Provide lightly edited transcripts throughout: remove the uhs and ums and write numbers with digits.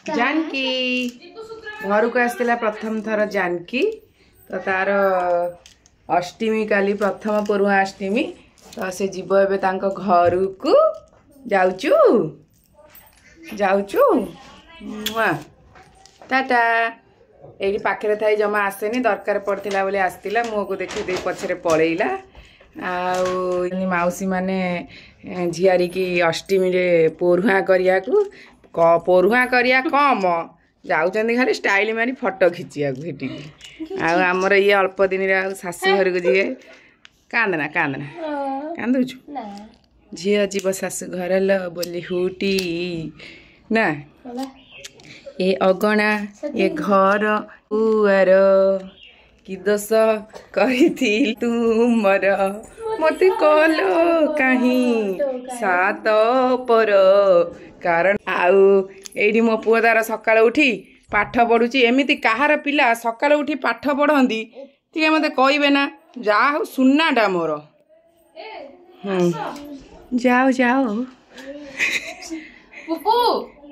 जानकी घर को आसला प्रथम थर जानकी तो तार अष्टमी काली प्रथम परुआ अष्टमी तो से जीव एवं घर को जाऊचु टाटा ये पाखे थी जमा आसेनी दरकार पड़ता बोले आसला मुह को देखी दे पछरे पलैला मौसी माने झियारी की अष्टमी रे परुआ करिया परुआ करिया कम जाऊँ खाली स्टाइल मारी फोटो खिचिया आमर ये अल्प दिन शाशु घर को जी कांदना कांदुचु झील जीव शाशु घर ल बोली हुटी ना ये अगणा ये घर पुआर कि दोष कही तुमर मत कल कहीं सात पर कारण आउ ये मो पुओ तार सकाल उठी पाठ पढ़ुची एमती कहार पिला सकाल उठी पाठ पढ़ती टे मत कहे ना जा हो सुनाटा मोर जाओ जाओ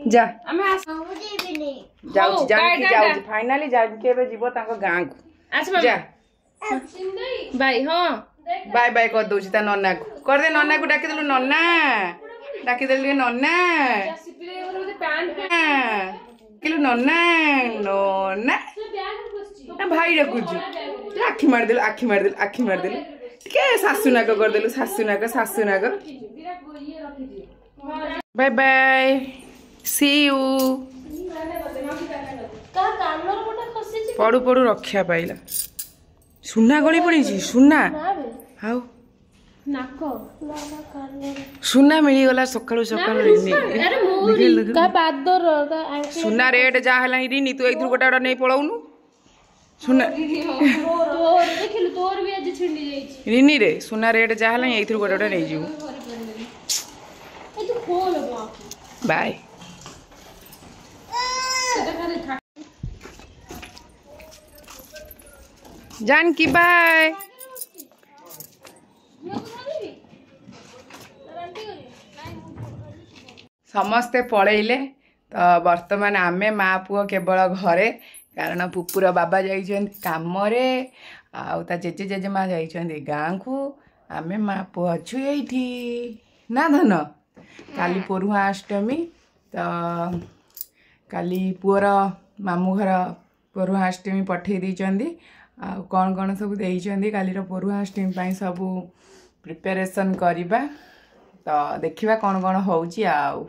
जा जाऊँ जानकी फाइनाली जानकी एबे जीवो तांको गाँ को जा बाय हाँ बाय बाय कर दउची ता नन्ना को कर दे नन्ना को डाकी देलु नन्ना डाकी देलु नन्ना किलो नन्ना नन्ना ना भाई डाकुची आखी मार देलु के सासुनाक कर देलु सासुनाक बाय बाय सी यू पड़ू पड़ू रक्षा पाइला सुना गली पड़ी सुना हाउ सुना मिलीगला सकाळु सकाळु सुना रेट जा हला रिनी तू एथु गोटा गोटा नहीं पळाउनु सुना रिनी रे सुना रेट जा हला एथु गोटा गोटा नहीं जीवु बाय जानकी बाय समस्ते पलैले तो वर्तमान आमे माँ पुओ केवल घरे कारण पुपुर बाबा जाइछन काम रे आ जेजे जेजेमा जाइछन गाँ को आमे माँ पुओ अच्छु एठी ना धन काली परुआ अष्टमी तो काली पुअर मामू घर परुआ अष्टमी पठे दी आ कौन कौन सब देइछंदी कालीर परुआ अष्टमी पाई सब प्रिपरेशन करिबा तो देखिबा कौन कौन होउची आउ।